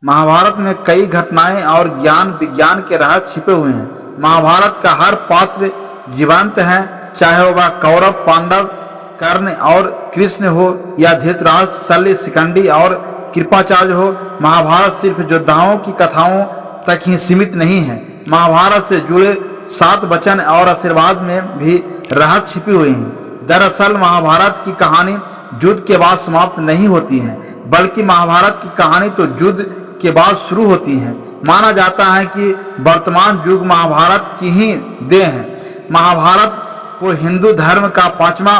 महाभारत में कई घटनाएं और ज्ञान विज्ञान के रहस्य छिपे हुए हैं। महाभारत का हर पात्र जीवंत है, चाहे वह कौरव, पांडव, कर्ण और कृष्ण हो या धृतराष्ट्र, शल्य, शिखंडी और कृपाचार्य हो। महाभारत सिर्फ योद्धाओं की कथाओं तक ही सीमित नहीं है। महाभारत से जुड़े 7 वचन और आशीर्वाद में भी रहस्य छिपे हुए हैं। दरअसल महाभारत की कहानी युद्ध के बाद समाप्त नहीं होती है, बल्कि महाभारत की कहानी तो युद्ध के बाद शुरू होती है। माना जाता है कि वर्तमान युग महाभारत की ही देन है। महाभारत को हिंदू धर्म का 5वां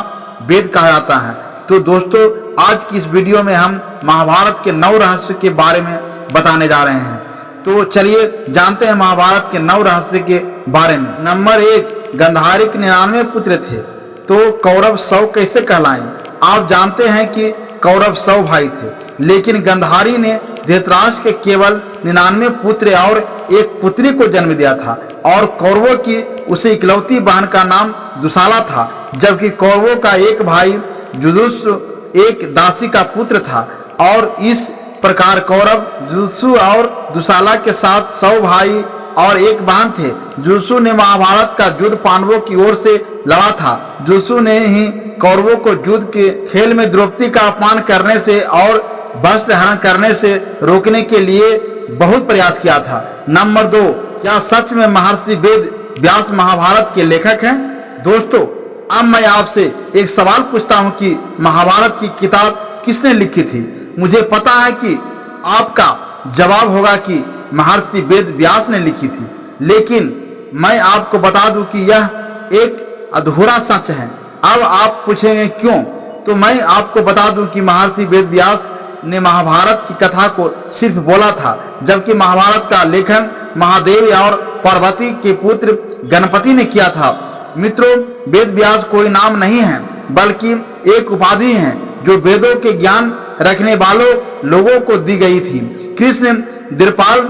वेद कहा जाता है। तो दोस्तों, आज की इस वीडियो में हम महाभारत के 9 रहस्य के बारे में बताने जा रहे हैं। तो चलिए जानते हैं महाभारत के 9 रहस्य के बारे में। नंबर 1, गंधारी के 99 पुत्र थे, तो कौरव 100 कैसे कहलाएं? आप जानते हैं कि कौरव 100 भाई थे, लेकिन गंधारी ने धृतराष्ट्र के केवल 99 पुत्र और एक पुत्री को जन्म दिया था, और कौरवों की उसे इकलौती बहन का नाम दुशाला था, जबकि कौरवों का एक भाई युधिष्ठिर एक दासी का पुत्र था। और इस प्रकार कौरव युधिष्ठिर और दुशाला के साथ 100 भाई और एक बहन थे। युधिष्ठिर ने महाभारत का युद्ध पांडवों की ओर से लड़ा था। युधिष्ठिर ने ही कौरवों को युद्ध के खेल में द्रौपदी का अपमान करने से और वस्त्र हरण करने से रोकने के लिए बहुत प्रयास किया था। नंबर 2, क्या सच में महर्षि वेद व्यास महाभारत के लेखक हैं? दोस्तों, अब मैं आपसे एक सवाल पूछता हूं कि महाभारत की किताब किसने लिखी थी? मुझे पता है कि आपका जवाब होगा कि महर्षि वेद व्यास ने लिखी थी, लेकिन मैं आपको बता दूं कि यह एक अधूरा सच है। अब आप पूछेंगे क्यों? तो मैं आपको बता दूं कि महर्षि वेद व्यास ने महाभारत की कथा को सिर्फ बोला था, जबकि महाभारत का लेखन महादेव और पार्वती के पुत्र गणपति ने किया था। मित्रों, वेद व्यास कोई नाम नहीं है, बल्कि एक उपाधि है जो वेदों के ज्ञान रखने वालों लोगों को दी गई थी। कृष्ण द्विपाल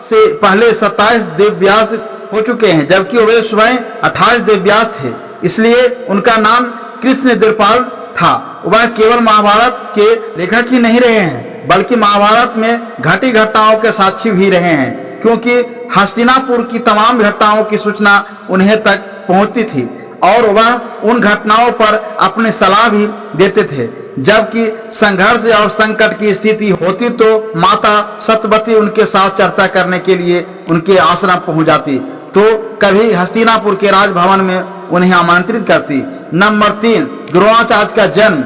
से पहले 27 देव व्यास हो चुके हैं, जबकि वे स्वयं 28 देव व्यास थे, इसलिए उनका नाम कृष्ण द्विपाल था। वह केवल महाभारत के लेखक ही नहीं रहे हैं, बल्कि महाभारत में घटी घटनाओं के साक्षी भी रहे हैं, क्योंकि हस्तिनापुर की तमाम घटनाओं की सूचना उन्हें तक पहुंचती थी और वह उन घटनाओं पर अपनी सलाह भी देते थे। जबकि संघर्ष और संकट की स्थिति होती तो माता सत्यवती उनके साथ चर्चा करने के लिए उनके आश्रम पहुंच जाती, तो कभी हस्तिनापुर के राजभवन में उन्हें आमंत्रित करती। नंबर 3, द्रोणाचार्य का जन्म।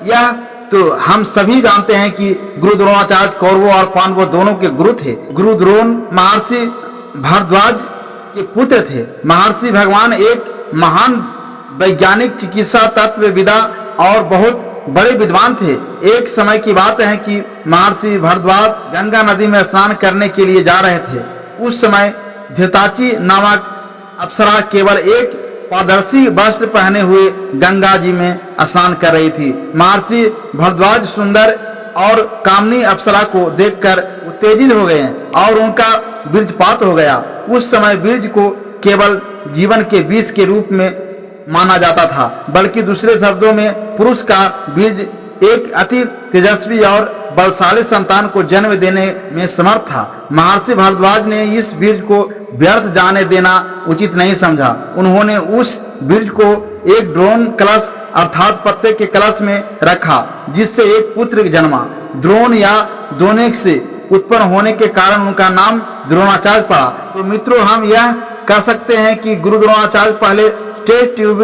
यह तो हम सभी जानते हैं कि गुरु द्रोणाचार्य कौरवों और पांडवों दोनों के गुरु थे। गुरु द्रोण महर्षि भारद्वाज के पुत्र थे। महर्षि भगवान एक महान वैज्ञानिक, चिकित्सा, तत्वविदा और बहुत बड़े विद्वान थे। एक समय की बात है कि महर्षि भारद्वाज गंगा नदी में स्नान करने के लिए जा रहे थे। उस समय धृताची नामक अप्सरा केवल एक पारदर्शी वस्त्र पहने हुए गंगा जी में स्नान कर रही थी। महर्षि भारद्वाज सुंदर और कामनी अप्सरा को देखकर उत्तेजित हो गए और उनका बीजपात हो गया। उस समय बीज को केवल जीवन के बीज के रूप में माना जाता था, बल्कि दूसरे शब्दों में पुरुष का बीज एक अति तेजस्वी और बलशाली संतान को जन्म देने में समर्थ था। महर्षि भारद्वाज ने इस बीज को व्यर्थ जाने देना उचित नहीं समझा। उन्होंने उस बीज को एक द्रोण कलश अर्थात पत्ते के कलश में रखा, जिससे एक पुत्र जन्मा। द्रोण या दोने से उत्पन्न होने के कारण उनका नाम द्रोणाचार्य पड़ा। तो मित्रों, हम यह कह सकते हैं कि गुरु द्रोणाचार्य पहले टेस्ट ट्यूब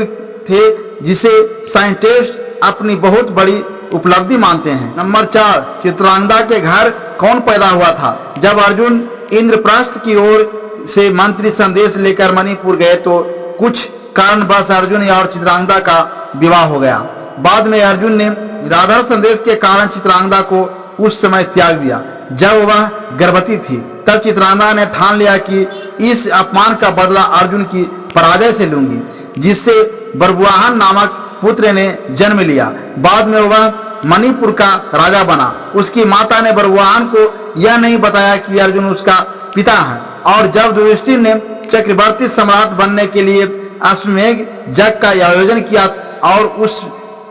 थे, जिसे साइंटिस्ट अपनी बहुत बड़ी उपलब्धि मानते हैं। नंबर 4, चित्रांगदा के घर कौन पैदा हुआ था? जब अर्जुन इंद्रप्रस्थ की ओर से मंत्री संदेश लेकर मणिपुर गए तो कुछ कारणवश अर्जुन और चित्रांगदा का विवाह हो गया। बाद में अर्जुन ने निराधार संदेश के कारण चित्रांगदा को उस समय त्याग दिया। जब वह गर्भवती थी, तब चित्रांगदा ने ठान लिया कि इस अपमान का बदला अर्जुन की पराजय से लूंगी, जिससे बरबुआहन नामक पुत्र ने जन्म लिया। बाद में वह मणिपुर का राजा बना। उसकी माता ने बरबुआहन को यह नहीं बताया कि अर्जुन उसका पिता है, और जब युधिष्ठिर ने चक्रवर्ती सम्राट बनने के लिए अश्वमेध यज्ञ का आयोजन किया और उस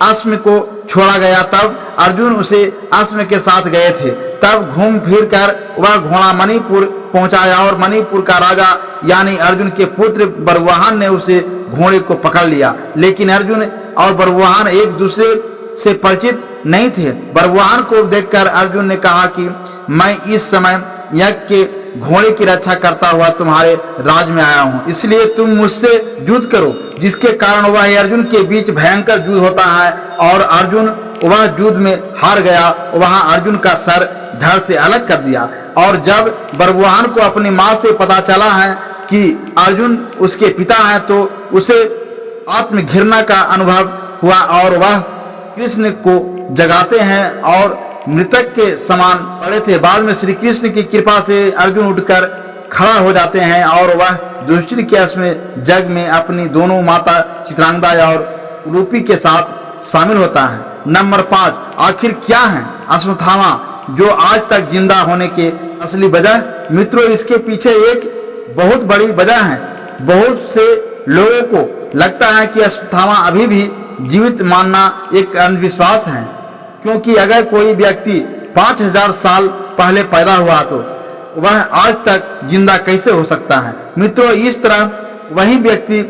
अश्व को छोड़ा गया तब अर्जुन उसे अश्व के साथ गए थे। तब घूम फिर कर वह घोड़ा मणिपुर पहुंचाया और मणिपुर का राजा यानी अर्जुन के पुत्र बरुवाहन ने उसे घोड़े को पकड़ लिया। लेकिन अर्जुन और बरुवाहन एक दूसरे से परिचित नहीं थे। बरुवाहन को देखकर अर्जुन ने कहा कि मैं इस समय यज्ञ के घोड़े की रक्षा करता हुआ तुम्हारे राज में आया हूं, इसलिए तुम मुझसे युद्ध करो। जिसके कारण वह अर्जुन के बीच भयंकर युद्ध होता है और अर्जुन वह युद्ध में हार गया। वहां अर्जुन का सर धड़ से अलग कर दिया। और जब बरुवाहन को अपनी मां से पता चला है कि अर्जुन उसके पिता है तो उसे आत्मघृणा का अनुभव हुआ और वह कृष्ण को जगाते हैं और मृतक के समान पड़े थे। बाद में श्री कृष्ण की कृपा से अर्जुन उठकर खड़ा हो जाते हैं और वह दुष्टि के असमय जग में अपनी दोनों माता चित्रांगदा और रूपी के साथ शामिल होता है। नंबर 5, आखिर क्या है अश्वत्थामा जो आज तक जिंदा होने के असली वजह? मित्रों, इसके पीछे एक बहुत बड़ी वजह है। बहुत से लोगों को लगता है कि अश्वत्थामा अभी भी जीवित मानना एक अंधविश्वास है, क्योंकि अगर कोई व्यक्ति 5000 साल पहले पैदा हुआ तो वह आज तक जिंदा कैसे हो सकता है? मित्रों, इस तरह वही व्यक्ति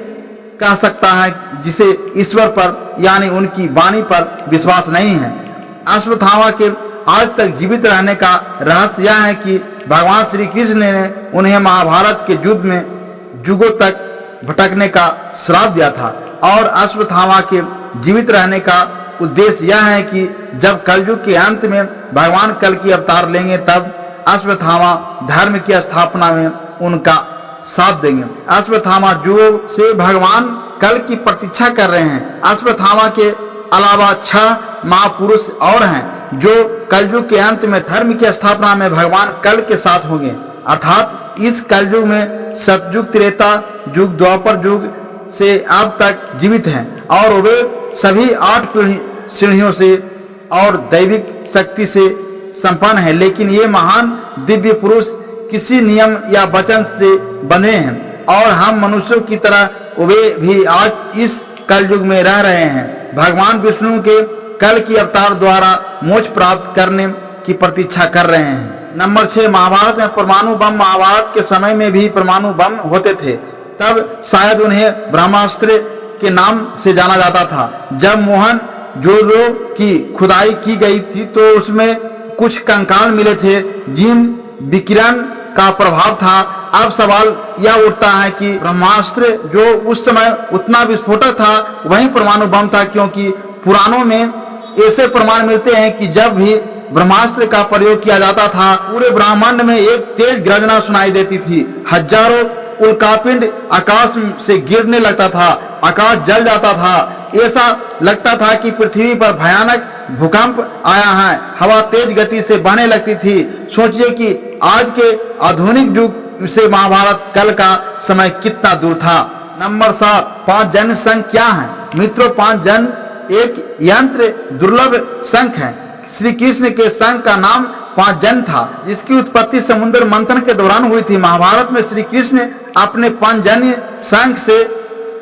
कह सकता है जिसे ईश्वर पर यानी उनकी वाणी पर विश्वास नहीं है। अश्वत्थामा के आज तक जीवित रहने का रहस्य यह है कि भगवान श्री कृष्ण ने उन्हें महाभारत के युद्ध में युगों तक भटकने का श्राप दिया था। और अश्वत्थामा के जीवित रहने का उद्देश्य यह है कि जब कलयुग के अंत में भगवान कल की अवतार लेंगे तब अश्वत्थामा धर्म की स्थापना में उनका साथ देंगे। अश्वत्थामा युगों से भगवान कल की प्रतीक्षा कर रहे हैं। अश्वत्थामा के अलावा 6 महापुरुष और हैं जो कलयुग के अंत में धर्म की स्थापना में भगवान कल के साथ होंगे। अर्थात इस कलयुग में सतयुग, त्रेता युग, द्वापर युग से अब तक जीवित हैं और वे सभी 8 सीढ़ियों से और दैविक शक्ति से संपन्न है। लेकिन ये महान दिव्य पुरुष किसी नियम या वचन से बंधे हैं और हम मनुष्यों की तरह वे भी आज इस कलयुग में रह रहे हैं। भगवान विष्णु के कल की अवतार द्वारा मोक्ष प्राप्त करने की प्रतीक्षा कर रहे हैं। नंबर 6, महाभारत में परमाणु बम। महाभारत के समय में भी परमाणु बम होते थे, तब शायद उन्हें ब्रह्मास्त्र के नाम से जाना जाता था। जब मोहन जोदड़ो की खुदाई की गई थी तो उसमें कुछ कंकाल मिले थे जिन विकिरण का प्रभाव था। अब सवाल यह उठता है कि ब्रह्मास्त्र जो उस समय उतना विस्फोटक था वही परमाणु बम था, क्योंकि पुराणों में ऐसे प्रमाण मिलते हैं कि जब भी ब्रह्मास्त्र का प्रयोग किया जाता था पूरे ब्रह्मांड में एक तेज गर्जना सुनाई देती थी। हजारों उल्कापिंड आकाश से गिरने लगता था, आकाश जल जाता था। ऐसा लगता था कि पृथ्वी पर भयानक भूकंप आया है। हवा तेज गति से बहने लगती थी। सोचिए कि आज के आधुनिक युग से महाभारत कल का समय कितना दूर था। नंबर 7, 5 जन शंख क्या है? मित्रों, 5 जन एक यंत्र दुर्लभ शंख है। श्री कृष्ण के शंख का नाम 5 जन था, जिसकी उत्पत्ति समुद्र मंथन के दौरान हुई थी। महाभारत में श्री कृष्ण अपने 5 जन शंख से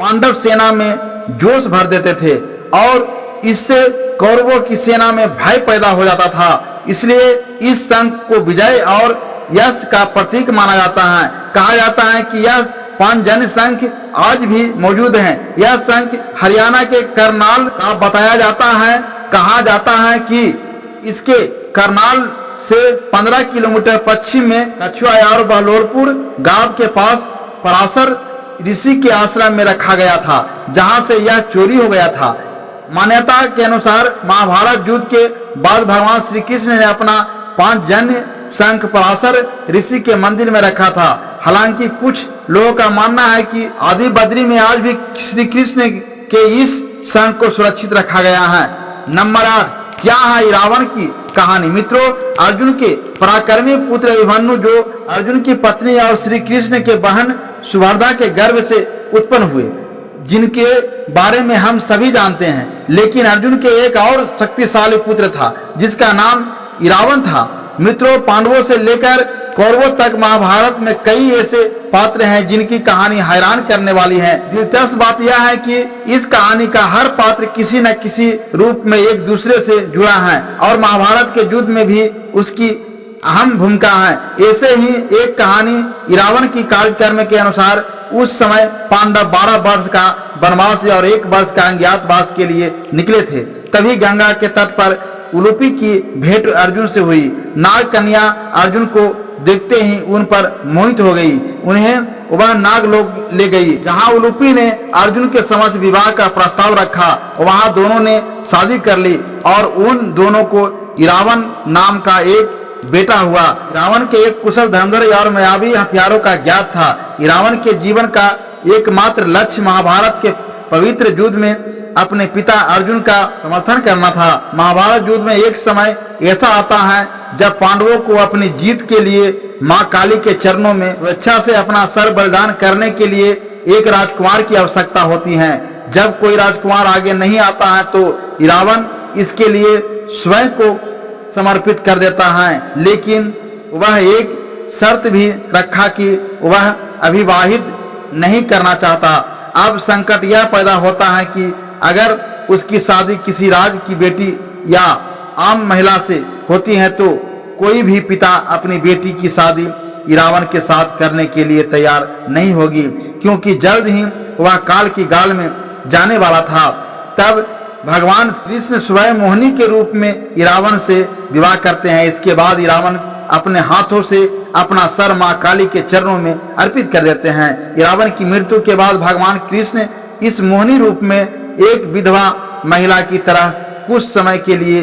पांडव सेना में जोश भर देते थे और इससे कौरवों की सेना में भय पैदा हो जाता था। इसलिए इस शंख को विजय और यश का प्रतीक माना जाता है। कहा जाता है कि यह 5 जन शंख आज भी मौजूद हैं। यह शंख हरियाणा के करनाल का बताया जाता है। कहा जाता है कि इसके करनाल से 15 किलोमीटर पश्चिम में कछुआ और बहलोलपुर गांव के पास पराशर ऋषि के आश्रम में रखा गया था, जहां से यह चोरी हो गया था। मान्यता के अनुसार महाभारत युद्ध के बाद भगवान श्री कृष्ण ने अपना 5 जन शंख पराशर ऋषि के मंदिर में रखा था। हालांकि कुछ लोगों का मानना है कि आदि बद्री में आज भी श्री कृष्ण के इस शंख को सुरक्षित रखा गया है। नंबर 8, क्या है इरावन की कहानी? मित्रों, अर्जुन के पराक्रमी पुत्र अभिमन्यु जो अर्जुन की पत्नी और श्री कृष्ण के बहन सुभद्रा के गर्भ से उत्पन्न हुए, जिनके बारे में हम सभी जानते हैं। लेकिन अर्जुन के एक और शक्तिशाली पुत्र था जिसका नाम इरावन था। मित्रों, पांडवों से लेकर कौरवों तक महाभारत में कई ऐसे पात्र हैं जिनकी कहानी हैरान करने वाली है। दिलचस्प बात यह है कि इस कहानी का हर पात्र किसी न किसी रूप में एक दूसरे से जुड़ा है और महाभारत के युद्ध में भी उसकी अहम भूमिका है। ऐसे ही एक कहानी इरावन की कार्यक्रम के अनुसार उस समय पांडव 12 वर्ष का वनवास और 1 वर्ष का अज्ञातवास के लिए निकले थे। तभी गंगा के तट पर उलूपी की भेंट अर्जुन से हुई। नाग कन्या अर्जुन को देखते ही उन पर मोहित हो गई। उन्हें वह नाग लोग ले गई जहां उलूपी ने अर्जुन के समक्ष विवाह का प्रस्ताव रखा। वहां दोनों ने शादी कर ली और उन दोनों को इरावन नाम का एक बेटा हुआ। इरावन के एक कुशल धनुर्धर और मायावी हथियारों का ज्ञात था। इरावन के जीवन का एकमात्र लक्ष्य महाभारत के पवित्र युद्ध में अपने पिता अर्जुन का समर्थन करना था। महाभारत युद्ध में एक समय ऐसा आता है जब पांडवों को अपनी जीत के लिए मां काली के चरणों में स्वेच्छा से अपना सर बलिदान करने के लिए एक राजकुमार की आवश्यकता होती है। जब कोई राजकुमार आगे नहीं आता है तो इरावन इसके लिए स्वयं को समर्पित कर देता है, लेकिन वह एक शर्त भी रखा कि वह अविवाहित नहीं करना चाहता। अब संकट यह पैदा होता है कि अगर उसकी शादी किसी राज की बेटी या आम महिला से होती है तो कोई भी पिता अपनी बेटी की शादी इरावन के साथ करने के लिए तैयार नहीं होगी, क्योंकि जल्द ही वह काल की गाल में जाने वाला था। तब भगवान कृष्ण स्वयं मोहिनी के रूप में इरावन से विवाह करते हैं। इसके बाद इरावन अपने हाथों से अपना सर मां काली के चरणों में अर्पित कर देते हैं। इरावन की मृत्यु के बाद भगवान कृष्ण इस मोहिनी रूप में एक विधवा महिला की तरह कुछ समय के लिए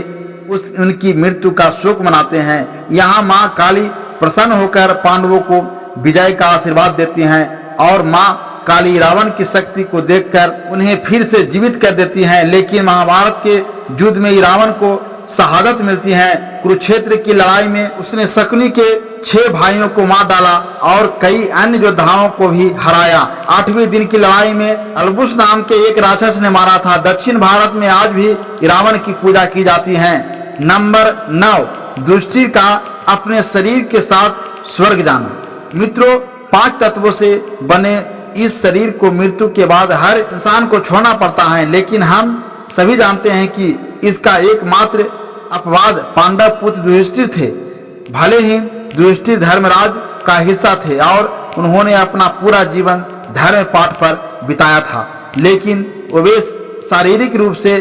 उनकी मृत्यु का शोक मनाते हैं। यहाँ मां काली प्रसन्न होकर पांडवों को विजय का आशीर्वाद देती हैं और मां काली रावण की शक्ति को देखकर उन्हें फिर से जीवित कर देती हैं। लेकिन महाभारत के युद्ध में रावण को शहादत मिलती है। कुरुक्षेत्र की लड़ाई में उसने शकुनी के 6 भाइयों को मार डाला और कई अन्य योद्धाओं को भी हराया। 8वें दिन की लड़ाई में अलबुस नाम के एक राक्षस ने मारा था। दक्षिण भारत में आज भी रावण की पूजा की जाती है। नंबर 9, युधिष्ठिर का अपने शरीर के साथ स्वर्ग जाना। मित्रों, 5 तत्वों से बने इस शरीर को मृत्यु के बाद हर इंसान को छोड़ना पड़ता है, लेकिन हम सभी जानते हैं कि इसका एकमात्र अपवाद पांडव पुत्र युधिष्ठिर थे। भले ही युधिष्ठिर धर्मराज का हिस्सा थे और उन्होंने अपना पूरा जीवन धर्म पाठ पर बिताया था, लेकिन वे शारीरिक रूप से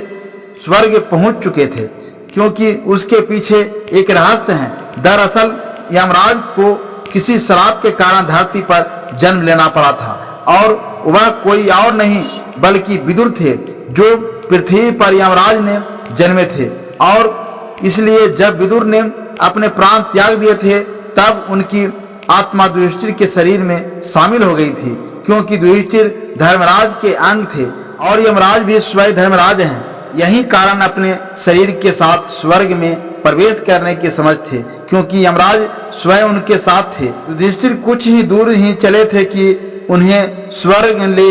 स्वर्ग पहुंच चुके थे, क्योंकि उसके पीछे एक रहस्य है। दरअसल यमराज को किसी श्राप के कारण धरती पर जन्म लेना पड़ा था और वह कोई और नहीं बल्कि विदुर थे, जो पृथ्वी पर यमराज ने जन्मे थे। और इसलिए जब विदुर ने अपने प्राण त्याग दिए थे तब उनकी आत्मा युधिष्ठिर के शरीर में शामिल हो गई थी, क्योंकि युधिष्ठिर धर्मराज के अंग थे और यमराज भी स्वयं धर्मराज हैं। यही कारण अपने शरीर के साथ स्वर्ग में प्रवेश करने की समझ थे, क्योंकि यमराज स्वयं उनके साथ थे। युधिष्ठिर कुछ ही दूर ही चले थे कि उन्हें स्वर्ग ले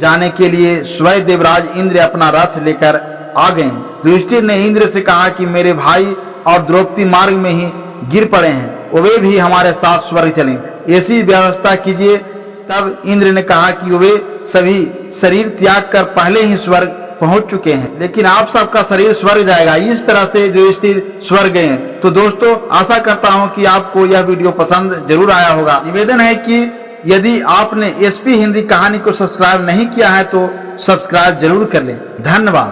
जाने के लिए स्वयं देवराज इंद्र अपना रथ लेकर आ गए। युधिष्ठिर ने इंद्र से कहा कि मेरे भाई और द्रौपदी मार्ग में ही गिर पड़े हैं, वे भी हमारे साथ स्वर्ग चलें, ऐसी व्यवस्था कीजिए। तब इंद्र ने कहा कि वे सभी शरीर त्याग कर पहले ही स्वर्ग पहुंच चुके हैं, लेकिन आप सबका शरीर स्वर्ग जाएगा। इस तरह से युधिष्ठिर स्वर्ग गए। तो दोस्तों, आशा करता हूं कि आपको यह वीडियो पसंद जरूर आया होगा। निवेदन है कि यदि आपने एसपी हिंदी कहानी को सब्सक्राइब नहीं किया है तो सब्सक्राइब जरूर कर लें। धन्यवाद।